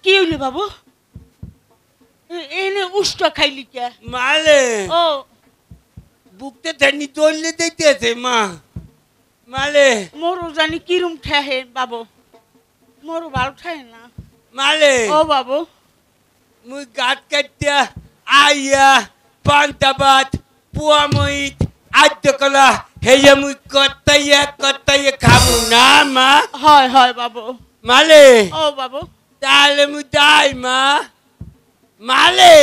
কি হইলো বাবু এনে উষ্টা খাইলি কে মালে ও বুকতে ধানি দৌড়লে দেখতেছে মা মালে মোরও জানি কিরম ঠেহে বাবু মোরও ভালো ঠেহে না মালে ও বাবু মুই গাত কাটতে আইয়া পান্তাবাদ পুয়ামইত আদ্যকলা হেয়া মুই কত্তাইয়া খাবো না মা হয় হয় বাবু মালে ও বাবু তাহলে মুই যাই মা মালে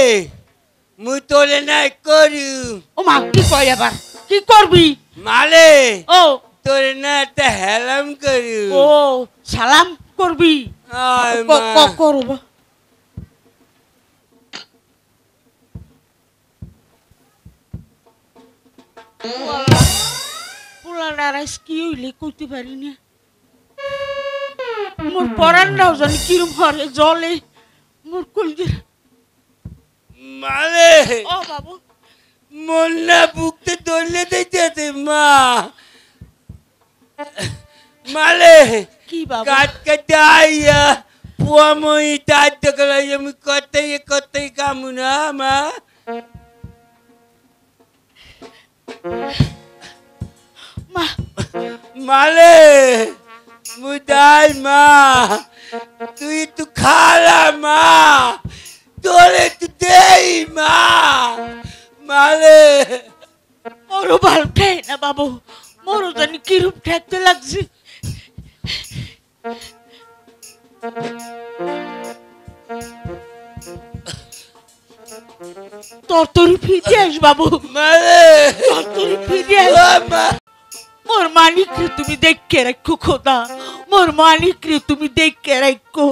মুই তোলে নাই করি ও মা কি কয় আবার কি করবি মালে ও তোরে না একটা হেলাম করি ও সালাম করবি আয় মা করব পোলাডারাইস কি হইলে কইতে পারি না মোর পরান্নাও জানি কিরম হরে জলে মোর কইতে মালে ও বাবু মন্না বুকতে দৌড়লে দেখতেছে মা মালে কি বাবু কাট কাটতে আইয়া পুয়ামইত আদ্যকলা আমি কত্তাই খামু না মা মা মালে মুদাই মা তুই তো খালা মা তোরে তো দেই মা মালে মোরও ভালো ঠেয় না বাবু মোরও জানি কিরম ঠেকতে লাগছে তোর ফিরে আস বাবু মালে তোর ফিরে আস মোর মানিক রে তুমি দেখে রাখো খোদা মোর মানিক রে তুমি দেখে রাখো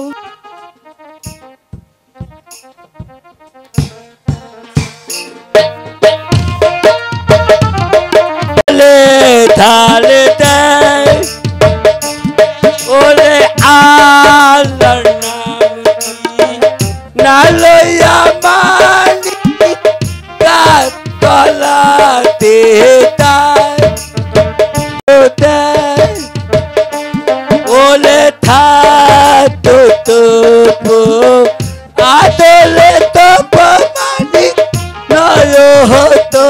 থালে দেয় ওরে আল্লাহর নাম কি না লইয়া মানি গাছ তলাতে দেয় ওলে থাতো তো আদলে তো মানি নয় হতো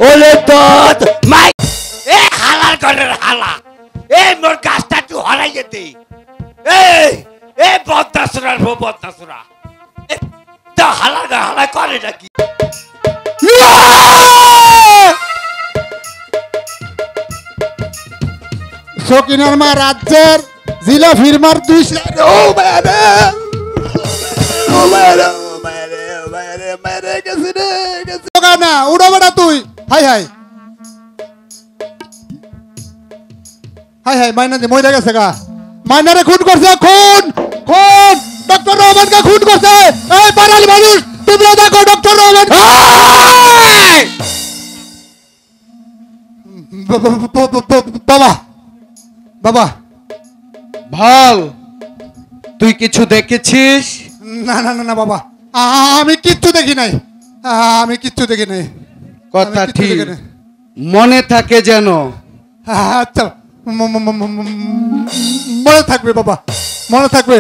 ওলে দত মাই এ হালার ঘরের হালা এ মোর গাছটা তুই হরাই যেতে এ বদদাসুরার বদদাসুরা তা হালা করে নাকি সকিনার মা রাজ্যের জিলা ফিরমার দুই ও মারে ও মারে ও মারে ও মারে মারে গেছে রে গেছে না উড়া বড়া তুই হাই হাই হাই হাই মাইনা যে মইরা গেছে গা মাইনারে খুন করছে খুন খুন ডক্টর রহমানকে খুন করছে এই পাড়ার মানুষ তোমরা দেখো ডক্টর রহমান বাবা বাবা ভাল তুই কিছু দেখেছিস না না না না বাবা আমি কিচ্ছু দেখি নাই আমি কিচ্ছু দেখি নাই কথা ঠিক মনে থাকে যেন আচ্ছা মনে থাকবে বাবা মনে থাকবে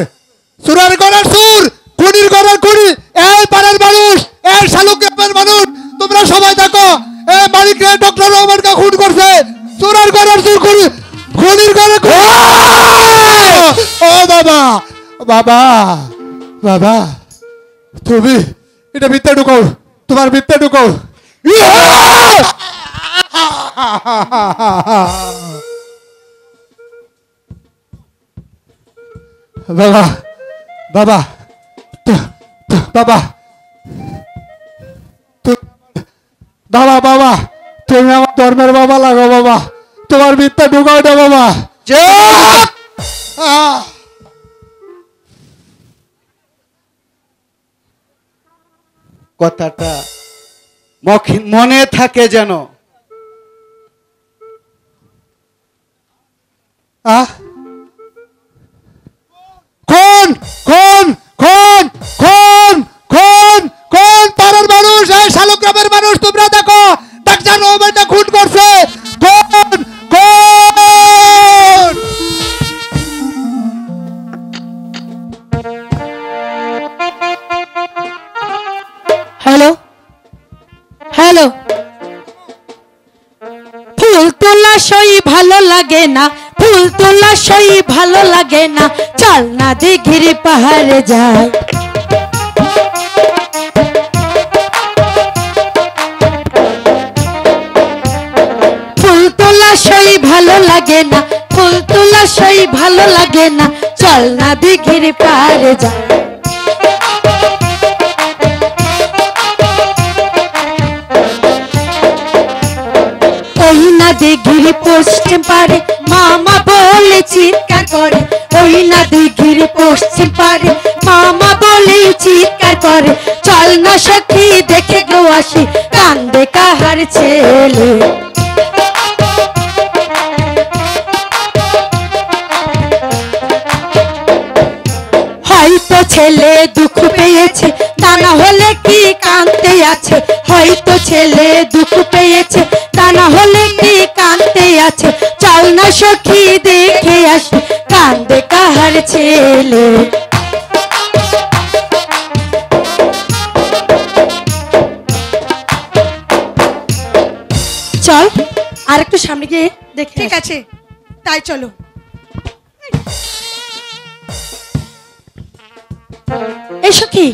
সুরের গড়ের সুর খুনির গড়ের খুনি এই পাড়ার মানুষ এই শালুক গ্রামের মানুষ তোমরা সবাই দেখো এই মালিক ডক্টর রহমানকে খুন করছে সুরের গড়ের সুর খুনি খুনির গড়ে ও বাবা বাবা বাবা তুমি এটা মিথ্যা ঢুকাও তোমার মিথ্যা ঢুকাও বাবা বাবা বাবা বাবা বাবা তুমি আমার ধর্মের বাবা লাগো বাবা তোমার মিথ্যা ঢুকাও না বাবা কথাটা মনে থাকে যেন খুন খুন খুন খুন খুন খুন পাড়ার মানুষ এই শালুক গ্রামের মানুষ তোমরা দেখো ডাক্তার রহমানটা খুন করছে খুন খুন লাগে না, ফুল তোলা সই ভালো লাগে না, চল না দিঘির পাহাড়ে যাই। ফুল তোলা সই ভালো লাগে না, ফুল তোলা সই ভালো লাগে না, চল না দিঘির পাহাড়ে যাই। ওই না দিঘির পশ্চিম পারে মামা বলে চিৎকার করে, ওই না দিঘির পশ্চিম পারে মামা বলে চিৎকার করে, চল না সখী দেখে গো আসি কান্দে কাহার ছেলে। হয়তো ছেলে দুঃখ পেয়েছে তা না হলে কি কাঁদতে আছে, হয়তো ছেলে দুঃখ পেয়েছে তা না হলে কি কাঁদতে আছে, চল না সখী দেখে আসি কান্দে কাহার ছেলে। চল আর একটু সামনে গিয়ে দেখে। ঠিক আছে তাই চলো। এসো কি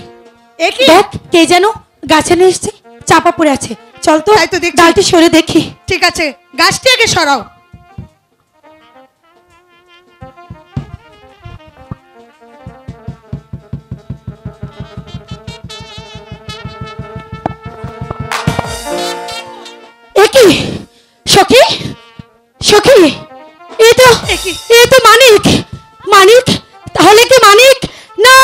একই দেখ কে যেন গাছে নিয়ে এসছে চাপা পড়ে আছে, চল তো তাই তো দেখছি। ডালটি সরে দেখি। ঠিক আছে গাছটি আগে সরাও। একই সখী সখী এ তো মানিক, মানিক তাহলে কি মানিক না?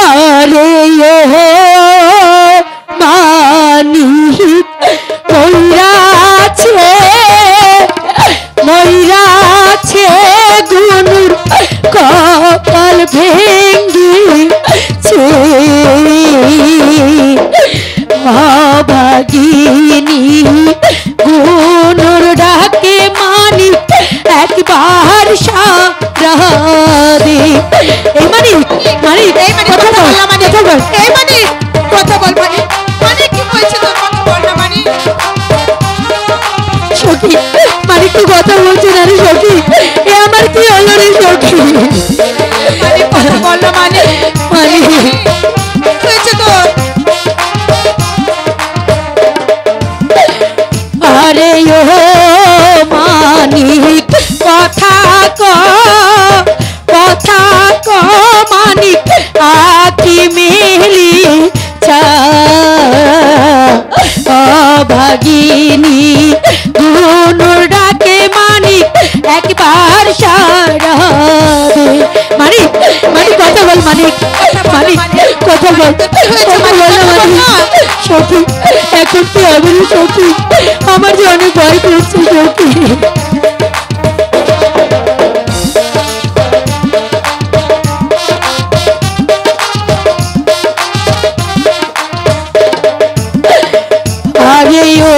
আরে ও মানিক ময়রাছে, ময়রাছে গুনুর কপাল ভেঙ্গেছে, ভাগিনী গুনুর ডাকে মানিক একবার সারা দে। এই মানিক মানিক এই মানিক কথা বল না মানিক, এই মানিক কথা বল মানিক, মানিক কি বলছে তোর কথা বল না মানিক। সখী মানিক কি কথা বলছে না রে সখী, এ আমার কি হলো রে সখী, মানিক কথা বল না মানিক, মানিক হয়েছে তোর। আরে ও মানিক কথা ক, কথা ক মানিক আকি মেলি ভাগিনী গুনুর ডাকে মানিক একবার সারা দে। মানিক মানিক কথা বল মানিক, মানিক কথা বল, কথা বল না মানিক। সখী এখন কি হবে রে সখী, আমার যে অনেক ভয় করছে সখী। আরে ও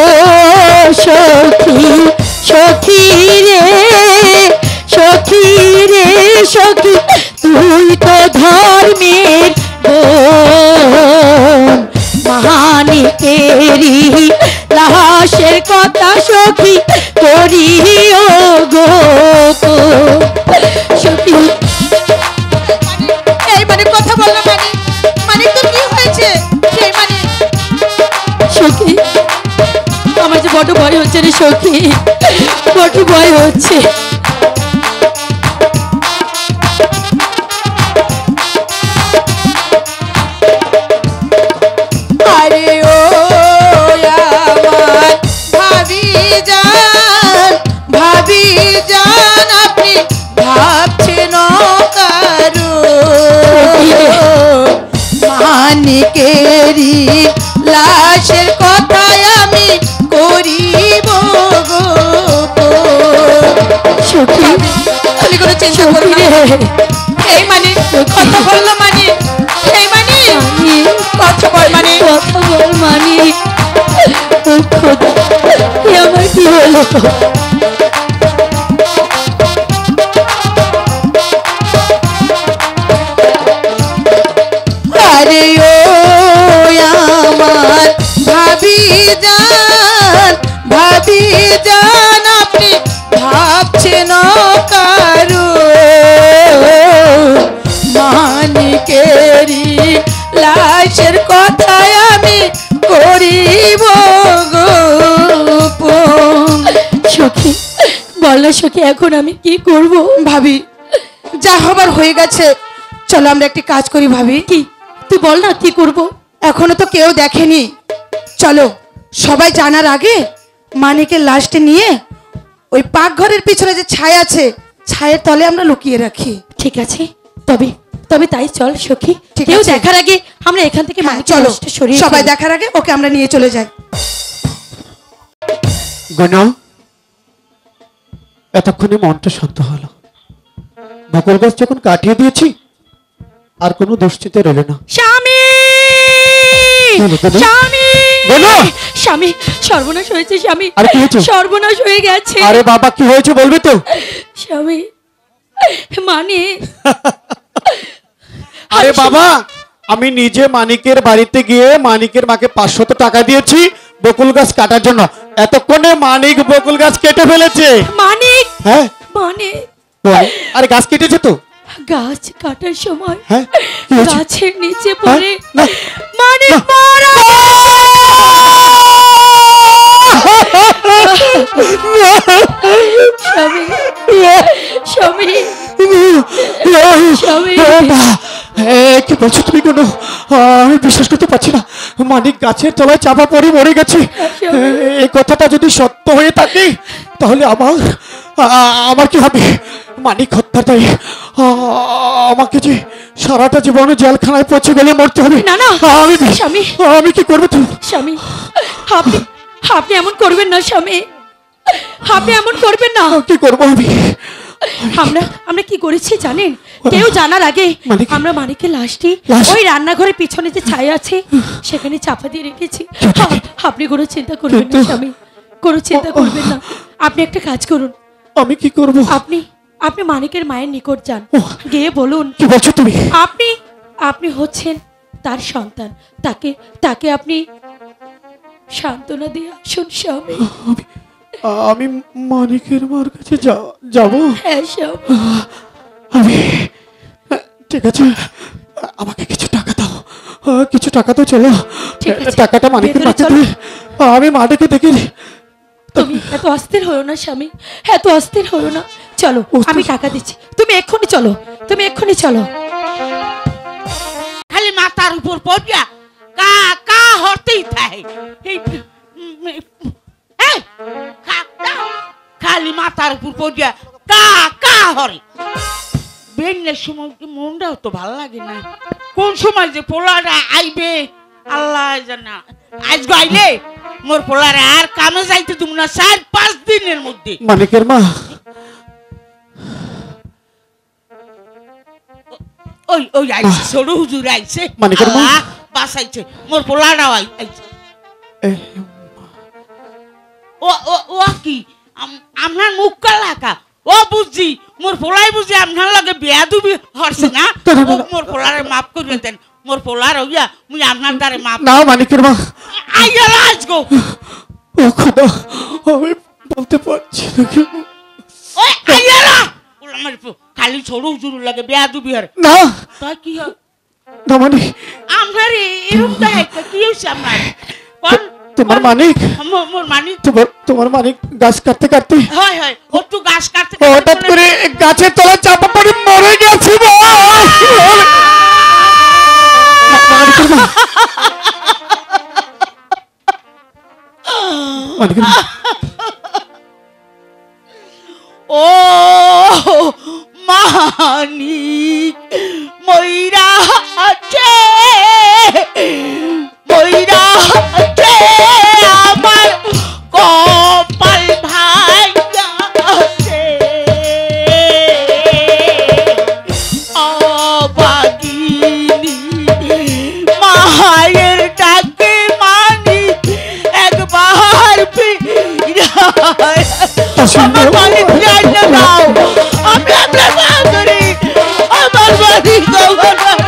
সখী সখী রে, সখী রে সখী তুই তো ধর্মের বোন, মানিকেরি লাশের কথা সখী করি ও গো সখী। এই মানিক কথা বল না মানিক, মানিক তোর কি হয়েছে? এই মানিক সখী আমার যে বড় ভয় হচ্ছে রে সখী, বড় ভয় হচ্ছে। আরে ও আমার ভাবি জান, ভাবি জান আপনি ভাবছেন কারো মানিকেরি লাশের কথায় আমি করিব গো সখী খালি করে চিন্তা করো না। এই মানিক কথা বললো মানিক, এই মানিক কথা বল মানিক, কথা বল মানিক। ও খোদা এ আমার কি হলো? আরে ও আমার ভাবি জান আপনি ভাবছেন কারু মানিকেরি লাশের কথায় আমি করিব গোপন। সখী বল না সখী, এখন আমি কি করব? ভাবি যা হবার হয়ে গেছে, চলো আমরা একটি কাজ করি। ভাবি কি তুই বল না কি করব? এখনো তো কেউ দেখেনি, চলো সবাই জানার আগে মানিকের লাশটি নিয়ে ওই পাকঘরের পিছনে যে ছাই আছে, ছায়ের তলে আমরা লুকিয়ে রাখি। ঠিক আছে, তবে তবে তাই চল সখী। ঠিক কেউ আছে। দেখার আগে আমরা এখান থেকে মানিকের চলো লাশটা সরিয়ে সবাই ফেলি। দেখার আগে ওকে আমরা নিয়ে চলে যাই। গয়না, এতক্ষণে মনটা শান্ত হলো। বকুল গাছ যখন কাটিয়ে দিয়েছি আর কোনো দুশ্চিন্তা রইল না। স্বামী বলো, বলো। স্বামী বলো। স্বামী সর্বনাশ হয়েছে স্বামী। আরে কি হয়েছে? সর্বনাশ হয়ে গেছে। আরে বাবা, কি হয়েছে বলবি তো? স্বামী মানে আরে বাবা, আমি নিজে মানিকের বাড়িতে গিয়ে মানিকের মাকে 500 টাকা দিয়েছি বকুল গাছ কাটার জন্য। এতক্ষণে মানিক বকুল গাছ কেটে ফেলেছে। মানিক হ্যাঁ মানে আরে গাছ কেটেছে তো। গাছ কাটার সময় হ্যাঁ কি হয়েছে? গাছের নিচে পড়ে না। মানিক মারা স্বামী স্বামী স্বামী কি বলছো তুমি? কোনো আমি বিশ্বাস করতে পারছি না। মানিক গাছের তলায় চাপা পড়ে মরে গেছে। এই কথাটা যদি সত্য হয়ে থাকে তাহলে আমার কি হবে? মানিক হত্যার দায়ী আমাকে যে সারাটা জীবনে জেলখানায় পৌঁছে গেলে মরতে হবে। না না স্বামী, আমি কি করবো তুমি? স্বামী আপনি আপনি এমন করবেন না স্বামী, আপনি এমন করবেন না। কি করবো আমি? আমরা কি করেছি জানেন? কেউ জানার আগে আমরা মানিকের লাশটি ওই রান্নাঘরের পিছনে যে ছায়া আছে সেখানে চাপা দিয়ে রেখেছি। আপনি কোনো চিন্তা করবেন না স্বামী, কোনো চিন্তা করবেন না। আপনি একটা কাজ করুন। আমি কি করবো? আপনি মানিকের মায়ের নিকট যান, গিয়ে বলুন কি বলছো তুমি? আপনি হচ্ছেন তার সন্তান, তাকে আপনি সান্ত্বনা দিয়ে আসুন স্বামী। আমি মানিকের মার কাছে যাব? হ্যাঁ স্বামী। আমি ঠিক আছে, আমাকে কিছু টাকা দাও, কিছু টাকা দাও। চলো টাকাটা মানিকের মাকে দিয়ে আমি মাটিকে দেখি। তুমি এত অস্থির হও না স্বামী, এত অস্থির হও না। চলো আমি টাকা দিচ্ছি, তুমি এক্ষুনি চলো, তুমি এক্ষুনি চলো। খালি মাথার উপর পড়িয়া কা কা হতেই থাকে। খালি মাথার উপর পড়িয়া কা কা হরে। বেন্নের সময় মনটাও তো ভালো লাগে না। কোন সময় যে পোলাটা আইবে আল্লাহ জানা। আজ গাইলে মোর পোলারে আর কামে যাইতে তুমি না 4-5 দিনের মধ্যে। মানিকের মা ওই আইছে, ছোট হুজুর আইছে, মানিকের মা বাসাইছে মোর পোলাটাও আইছে। ও কি আপনার মুখ কালাকা? ও বুঝছি মোর পোলাই বুঝি আপনার লগে বেয়াদবি হরছে না। মোর পোলারে মাফ করবেন দেন, মোর পোলার হইয়া মুই আপনার দ্বারে মাফ না। মানিকের মা আইয়ালা আজগো। ও খোদা, আমি বলতে পারছি না। ওই আইয়ালা খালি ছোট হুজুর লাগে বেয়াদবি হর না। তাই কি হয় না মানে আপনার এরকম দেখা কি হয়েছে? আপনার তোমার মানিক, মোর মানিক, তোমার মানিক গাছ কাটতে কাটতে হয় ও তো গাছ কাটতে হঠাৎ করে গাছের তলায় চাপা পড়ে মরে গেছে। ও মানিক ময়রা আছে, ময়রা আছে আমার কপাল ভাই আছে। অবাগিনী মায়ের ডাকে মানিক একবার আমার বাড়ি ফিরে দাও। আমি আপনার মা করি, আমার বাড়ি গভর্নর।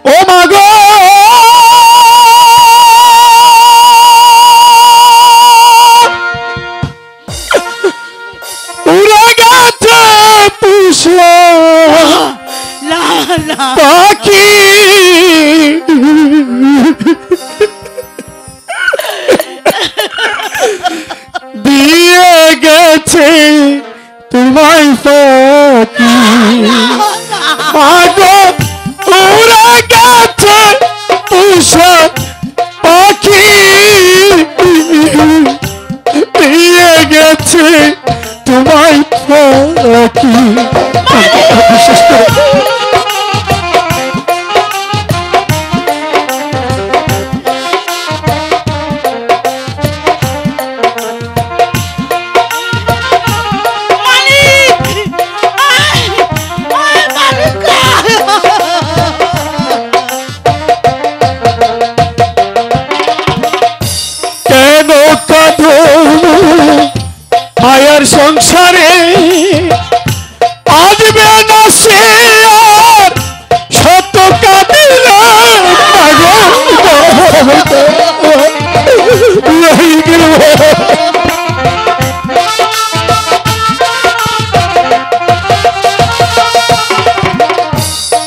ও মা গো উড়ে গেছে পুষো না না পাখি দিয়ে গেছে তোমায় পাখি মাগো উড়ে গেছে পুষো পাখি দিয়ে গেছে তোমায় পাখি বিশেষ করে কেন কাঁদো মায়ার সংসারে আসবে না সে আর শত কাঁদিলে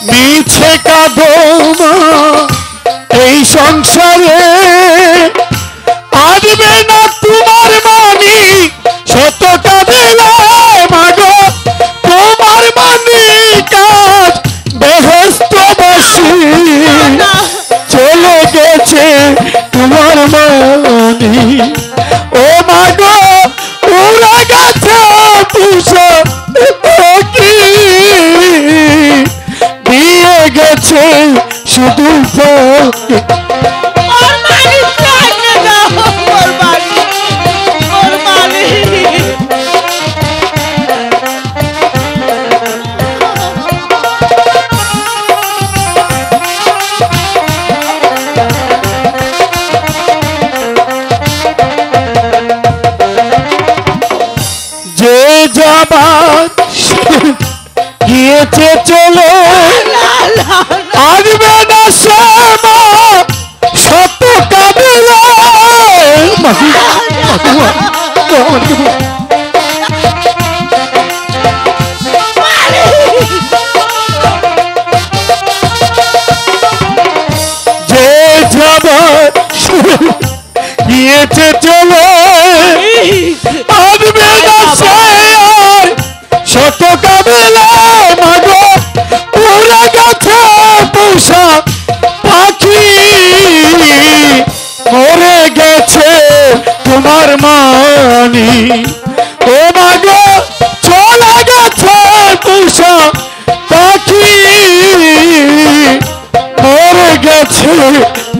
মিছে কাঁদো মা এই সংসারে আসবে না তোমার মানি শত কাঁদিলে মাগো তোমার মানি কাজ বেহস্ত বসি চলে গেছে তোমার মানি ও মাগো উড়ে গেছে পুষো কি দিয়ে গেছে শুধু পাখি। যে যাবার গিয়েছে চলে আসবে না সে মা শত কাঁদিলে যে যাবার গিয়েছে চলে আসবে না সে আর শত কাঁদিলে মাগো উড়ে গেছে পোষা পাখি মরে গেছে তোমার মানি ও মাগো চলে গেছে পোষা পাখি মরে গেছে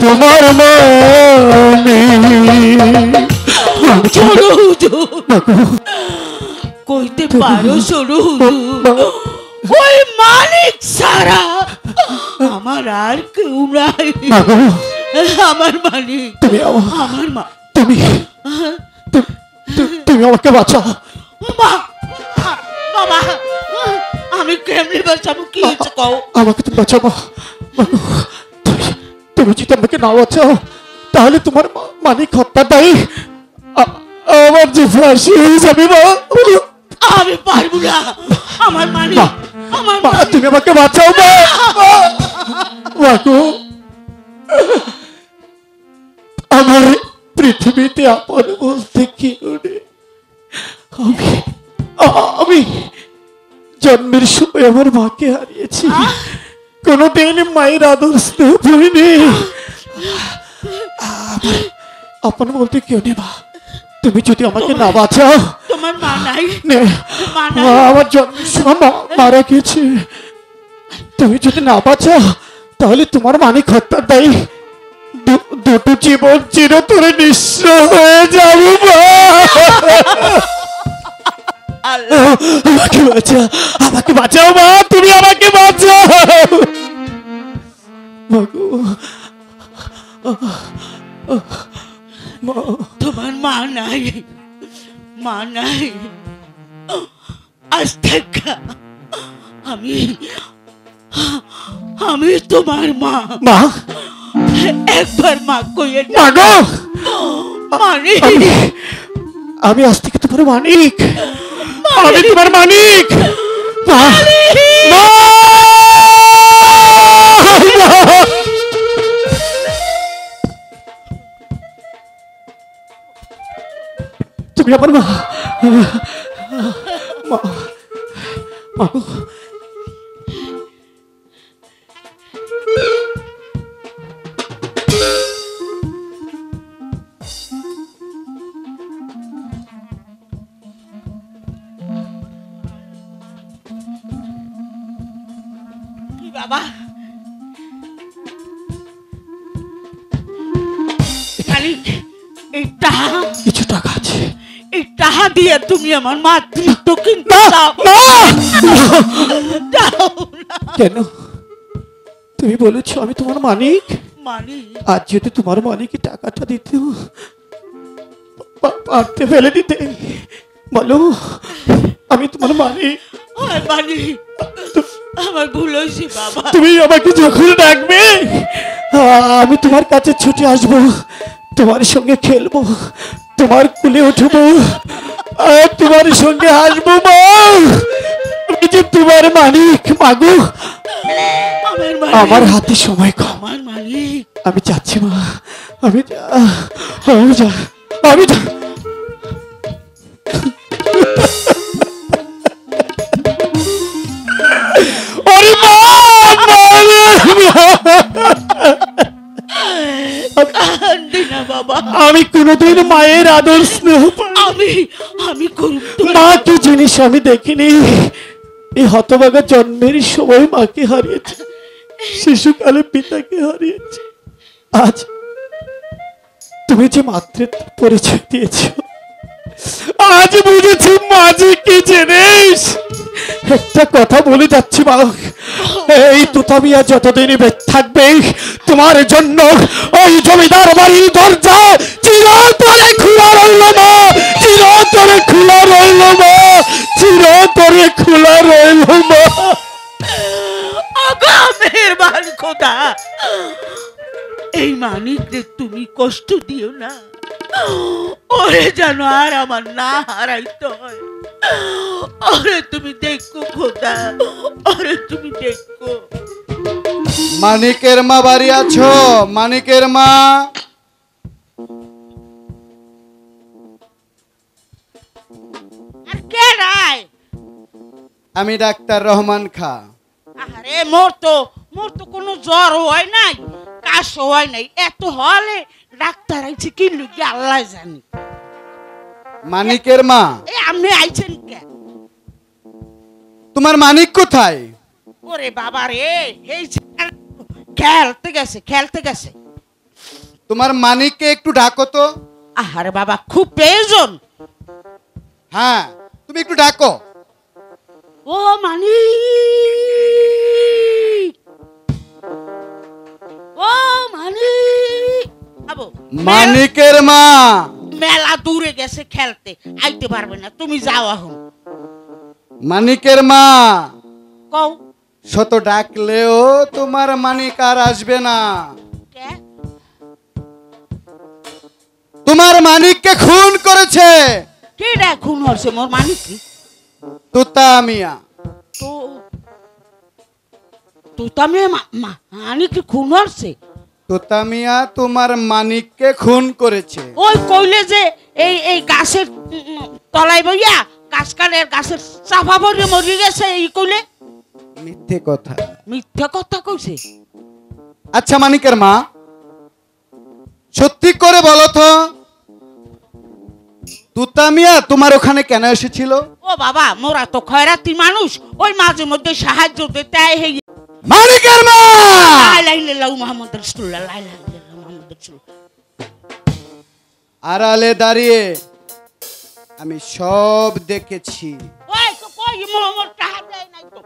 তোমার মানি কইতে পারো সরু ওই মালিক সারা আমার আর কেউ নাই আমার মালিক আমার মা তুমি তুমি আমাকে বাঁচাও বাবা আমি কেমনে বাঁচাবো কি হচ্ছে কও আমাকে তুমি বাঁচাবো তুমি যদি আমাকে না বাঁচাও তাহলে তোমার মানিক হত্যা দায়ী আমার যে ফাঁসি হয়ে যাবে মা আমি পারবো না আমার মালিক আমার মা তুমি আমাকে বাঁচাও মা মাগো আমার পৃথিবীতে আপন বলতে কি করে আমি জন্মের সময় আমার মাকে হারিয়েছি কোনোদিন মায়ের আদর স্নেহ পাইনি আপন বলতে কেউ নেই মা তুমি যদি আমাকে না বাঁচাও তোমার মা নাই আমার জন্মের সময় মারা গেছে তুমি যদি না বাঁচাও তাহলে তোমার মানিক হত্যার দায়ী দুটো জীবন চিরতরে নিঃস্ব হয়ে যাবো আমাকে বাঁচাও মা তুমি আমাকে বাঁচাও তোমার মা নাই আজ থেকে আমি তোমার মা। মা একবার মা কইয়ে মা গো মানিক, আমি আজ থেকে তোমার মানিক, আমি তোমার মানিক। মা মা তুমি আমার মা। মা মা গো। কি বাবা, মানিক এই টাহা, কিছু টাকা আছে। এই টাহা দিয়ে তুমি আমার মাতৃত্ব কিনতে দাও। দাও না। কেন? তুমি বলেছো আমি তোমার মানিক। মানিক, আজ যদি তোমার মানিকে টাকাটা দিতে পারতে ফেলে দিতে, বলো আমি তোমার মানিক। মানিক আমার ভুল হয়েছে বাবা। তুমি আমাকে যখন ডাকবে আমি তোমার কাছে ছুটে আসবো, তোমার সঙ্গে খেলবো, তোমার কুলে উঠবো, আর তোমার সঙ্গে হাসবো। মা আমি যে তোমার মানিক। মাগো আমার মানিক, আমার হাতে সময় কম, আমার মানিক। আমি যাচ্ছি মা। আমি ওরে মা, কান্দি না বাবা। আমি কোনোদিন মায়ের আদর স্নেহ আমি আমি করব। মা কি জিনিস আমি দেখিনি। এই হতভাগা জন্মের সময় মাকে হারিয়েছে, শিশুকালে পিতাকে হারিয়েছে। আজ তুমি যে মাতৃত্ব পরিচয় দিয়েছ, আজ বুঝেছি মাঝে কি জিনিস। একটা কথা বলে যাচ্ছি মা, এই তুতামিয়া যতদিন বেঁচে থাকবে তোমার জন্য ওই জমিদার বাড়ির দরজা চিরতরে খোলা রইল মা, চিরতরে খোলা রইল মা, চিরতরে খোলা রইল মা। আগা মেহেরবান খোদা, এই মানিককে তুমি কষ্ট দিও না, ওরে যেন আর আমার না হারাইতে হয়। ওরে তুমি দেখো খোদা, ওরে তুমি দেখো। মানিকের মা বাড়ি আছো? মানিকের মা? আর কে রায়? আমি ডাক্তার রহমান খা। আরে মোর তো কোনো জ্বর হয় নাই, কাশ হয় নাই, এত হলে ডাক্তার আইছে কি লুকি আল্লাহ জানি। মানিকের মা? এই আপনি আইছেন কে? তোমার মানিক কোথায়? ওরে বাবা রে, এই খেলতে গেছে, খেলতে গেছে। তোমার মানিককে একটু ডাকো তো। আরে বাবা খুব প্রয়োজন। হ্যাঁ তুমি একটু ডাকো। ও মানি, ও মানি, আবো মানিকের মা? মেলা দূরে গেছে খেলতে, আইতে পারবে না, তুমি যাও এখন। মানিকের মা? কও শত ডাকলেও তোমার মানিক আর আসবে না। কে? তোমার মানিককে খুন করেছে কে রে খুন হচ্ছে? মোর মানিক কি? তুতা মিয়া। তো তুমি মানিক খুন হচ্ছে? তুতা মিয়া তোমার মানিককে খুন করেছে। ওই কইলে যে এই গাছের তলায় বইয়া গাছ কাটের গাছের চাপা পড়ে মরে গেছে, এই কইলে মিথ্যে কথা। মিথ্যা কথা কইছে। আচ্ছা মানিকের মা, সত্যি করে বলো তো তুতা মিয়া তোমার ওখানে কেন এসেছিল? ও বাবা, মোরা তো খয়রাতি মানুষ, ওই মাঝে মধ্যে সাহায্য দিতে হে। মানিকের মা! লা ইলাহা ইল্লাল্লাহ মুহাম্মাদুর রাসূলুল্লাহ, লা ইলাহা ইল্লাল্লাহ মুহাম্মাদুর রাসূলুল্লাহ। আড়ালে দাঁড়িয়ে আমি সব দেখেছি। ওই তো কই মোর টাকা দেয় নাই তো।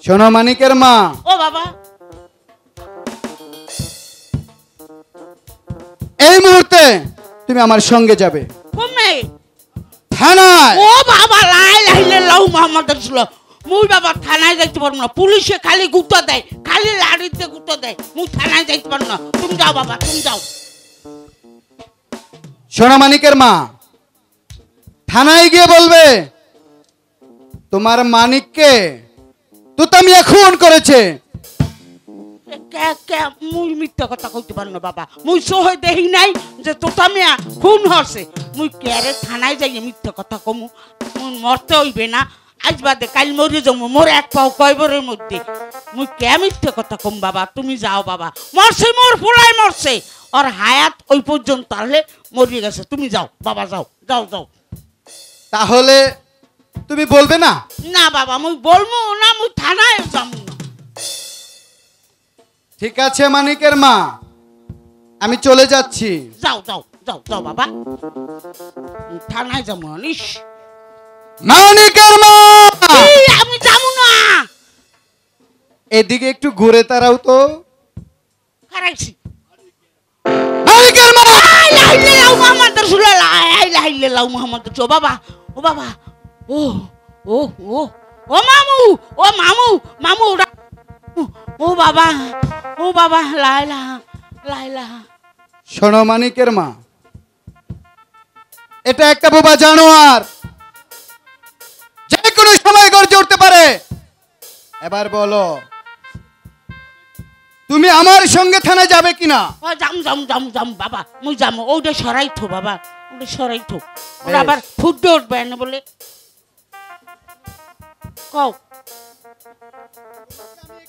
শোনো মানিকের মা, ও বাবা, এই মুহূর্তে তুমি আমার সঙ্গে যাবে কমে। থানায়। ও বাবা, লা ইলাহা ইল্লাল্লাহ মুহাম্মাদুর রাসূলুল্লাহ, মুই বাবা থানায় যাইতে পারবো না, পুলিশে খালি গুঁতো দেয়, খালি লাড়িতে গুঁতো দেয়, মুই থানায় যাইতে পারবো না। তুমি যাও বাবা, তুমি যাও। শোনো মানিকের মা, থানায় গিয়ে বলবে তোমার মানিককে তুতামিয়া খুন করেছে। মুই মিথ্যা কথা কইতে পারো না বাবা, মুই সহে দেখি নাই যে তোতামিয়া খুন হচ্ছে। মুই কেরে থানায় যাই মিথ্যা কথা কমু? মুই মরতে হইবে না, আজ বাদে কাল মরে যাবো, মোর এক পাও কয়বরের মধ্যে। মুই কে মিথ্যা কথা কম বাবা, তুমি যাও বাবা। মরছে, মোর ফুলাই মরছে, ওর হায়াত ওই পর্যন্ত আলে মরিয়ে গেছে। তুমি যাও বাবা, যাও যাও যাও। তাহলে তুমি বলবে না? না বাবা, মুই বলবো না, মুই থানায় যাবো না। ঠিক আছে মানিকের মা, আমি চলে যাচ্ছি। যাও যাও যাও যাও বাবা, থানায় যাবো। নিস মানিকের মা, আমি যাবো না। এদিকে একটু ঘুরে দাঁড়াও তো। হারাইছি। মানিকের মা, ও বাবা, ও বাবা, ও ও ও ও মামু, ও মামু, মামু, ও বাবা, ও বাবা, লাইলা লাইলা। শোনো মানিকের মা, এটা একটা বোবা জানোয়ার, যে কোনো সময় গর্জে উঠতে পারে। এবার বলো তুমি আমার সঙ্গে থানায় যাবে কিনা? ও যাম যাম যাম যাম বাবা, মুই যাম। ওটা সরাই থো বাবা, ওটা সরাই থো। ওরা আবার ফুটে উঠবে না বলে। কও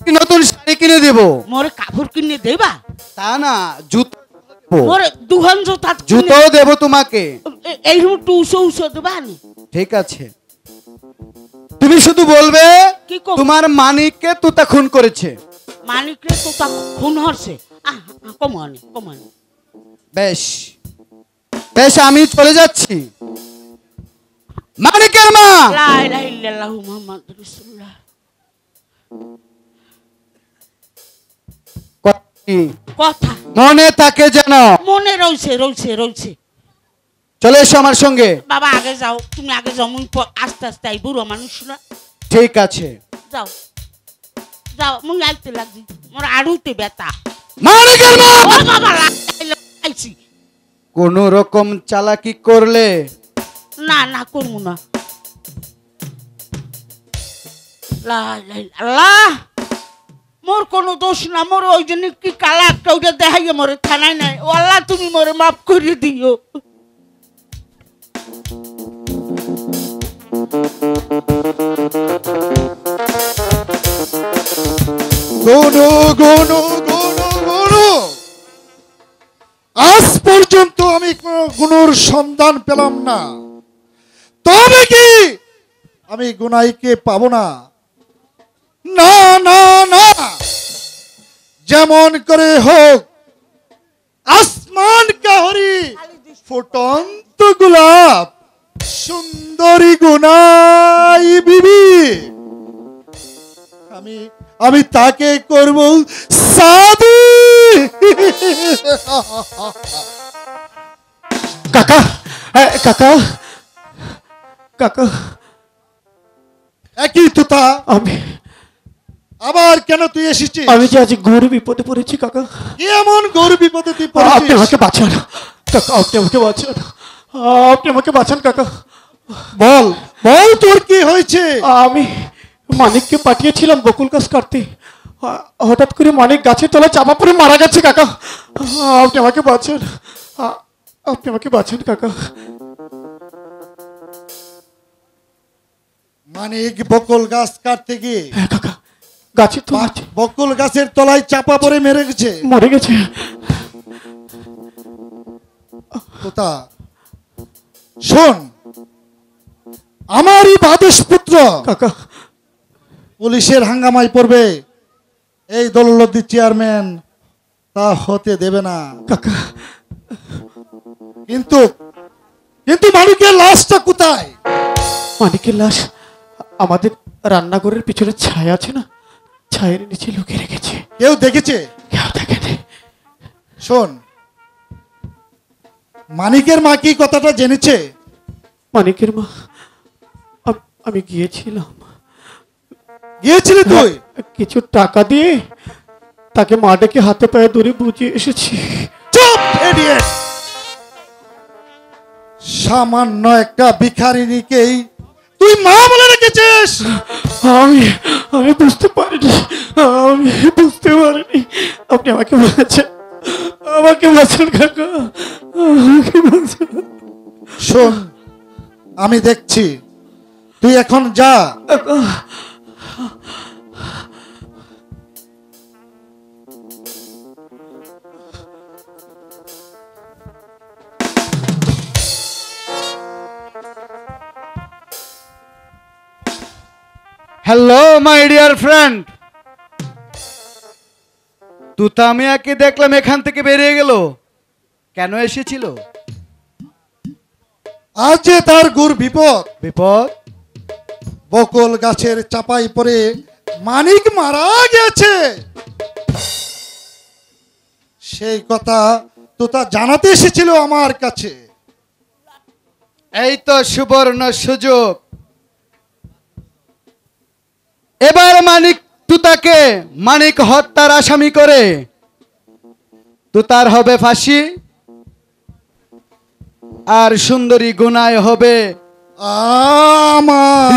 কি নতুন শাড়ি কিনে দেব? মোরে কাপড় কিনে দেবা? তা না, জুতো দেব। মোরে দুহান জোতা জুতো দেব তোমাকে। এই টু উসো উসো দেবা নি? ঠিক আছে, তুমি শুধু বলবে কি করব? তোমার মানিককে তুতা খুন করেছে। মানিকরে তো তা খুন হচ্ছে। কমানি কমানি। বেশ বেশ, আমি চলে যাচ্ছি। মানিকের মা, লা ইলাহা ইল্লাল্লাহু মুহাম্মাদুর রাসূলুল্লাহ। কথা মনে থাকে যেন। মনে রইছে রইছে রইছে। চলে এসো আমার সঙ্গে। বাবা আগে যাও, তুমি আগে যাও, মুই আস্তে আস্তে আই, বুড়ো মানুষ না। ঠিক আছে, যাও যাও, মুই আইতে লাগছি, মোর আড়ুতে ব্যথা। মানিকের মা, ও বাবা, আইছি। কোন রকম চালাকি করলে না না, করবো না। লা ইলাহা ইল্লাল্লাহ, মোর কোনো দোষ না। মোর ওই জন্য কি কালা একটা ওইটা দেখাইয়ে মোরে থানায় নাই। ও আল্লাহ, তুমি মোরে মাফ করে দিও। গুনু গুনু গুনু গুনু, আজ পর্যন্ত আমি কোনো গুণর সন্ধান পেলাম না, তবে কি আমি গুনাইকে পাবো না? না না না, যেমন করে হোক আসমান কাহরি ফুটন্ত গোলাপ সুন্দরী গুনাই বিবি, আমি তাকে করব সাদি। কাকা, কাকা, কাকা, একই তুতা, আমি আবার কেন তুই এসেছিস? আমি যে আজ ঘোর বিপদে পড়েছি কাকা। কি এমন ঘোর বিপদে তুই আপনি পড়েছিস? আমাকে বাঁচান কাকা, আপনি আমাকে বাঁচান, আপনি আমাকে বাঁচান কাকা। বল বল, তোর কি হয়েছে? আমি মানিককে পাঠিয়েছিলাম বকুল গাছ কাটতে, হঠাৎ করে মানিক গাছের তলায় চাপা পড়ে মারা গেছে কাকা। আপনি আমাকে বাঁচান, আপনি আমাকে বাঁচান কাকা। মানিক বকুল গাছ কাটতে গিয়ে হ্যাঁ কাকা, গাছের তলায় বকুল গাছের তলায় চাপা পড়ে মেরে গেছে। মরে গেছে। তোতা শোন, আমারই বাদেশ পুত্র কাকা, পুলিশের হাঙ্গামায় পড়বে, এই দৌলতদির চেয়ারম্যান তা হতে দেবে না। কাকা, কিন্তু কিন্তু মানিকের লাশটা কোথায়? মানিকের লাশ আমাদের রান্নাঘরের পিছনে ছায়া আছে না, ছায়ের নিচে লুকিয়ে রেখেছে। কেউ দেখেছে? কেউ দেখেনি। শোন, মানিকের মা কি কথাটা জেনেছে? মানিকের মা, আমি গিয়েছিলাম, গিয়েছিলি তুই? কিছু টাকা দিয়ে তাকে মা ডেকে হাতে পায়ে দড়ি বুঝিয়ে এসেছি। চুপ ইডিয়েট! সামান্য একটা ভিখারিনীকেই তুই মা বলে রেখেছিস? আমি আমি বুঝতে পারিনি, আমি বুঝতে পারিনি। আপনি আমাকে বলেছেন, আমাকে বলছেন কাকা, আমাকে বলছেন। শোন, আমি দেখছি, তুই এখন যা। হ্যালো মাই ডিয়ার ফ্রেন্ড, তুতা মিয়াকে দেখলাম এখান থেকে বেরিয়ে গেল, কেন এসেছিল? আজ যে তার গুর বিপদ। বিপদ? বকুল গাছের চাপাই পড়ে মানিক মারা গেছে, সেই কথা তোতা জানাতে এসেছিল আমার কাছে। এই তো সুবর্ণ সুযোগ, এবার মানিক তুতাকে মানিক হত্যার আসামি করে তুতার হবে ফাঁসি, আর সুন্দরী গুনায় হবে আমার।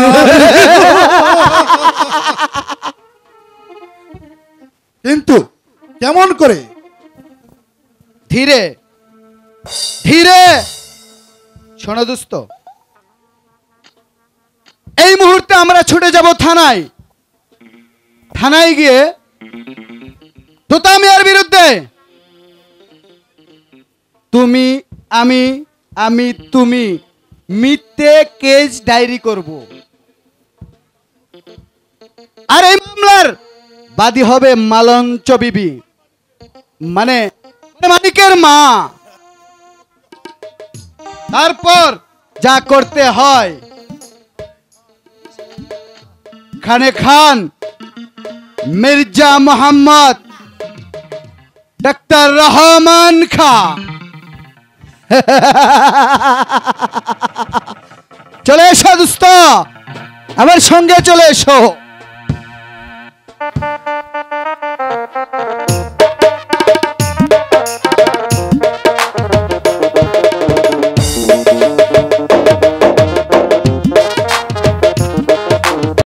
কিন্তু কেমন করে? ধীরে ধীরে। শোনো দোস্ত, এই মুহূর্তে আমরা ছুটে যাব থানায়। থানায় গিয়ে তুতা মিয়ার বিরুদ্ধে তুমি আমি তুমি মিথ্যে কেস ডায়েরি করব, আর এই মামলার বাদী হবে মালঞ্চ বিবি, মানে মানিকের মা। তারপর যা করতে হয় খানে খান, মির্জা মোহাম্মদ, ডাক্তার রহমান খা, চলে এসো দোস্ত, আমার সঙ্গে চলে এসো।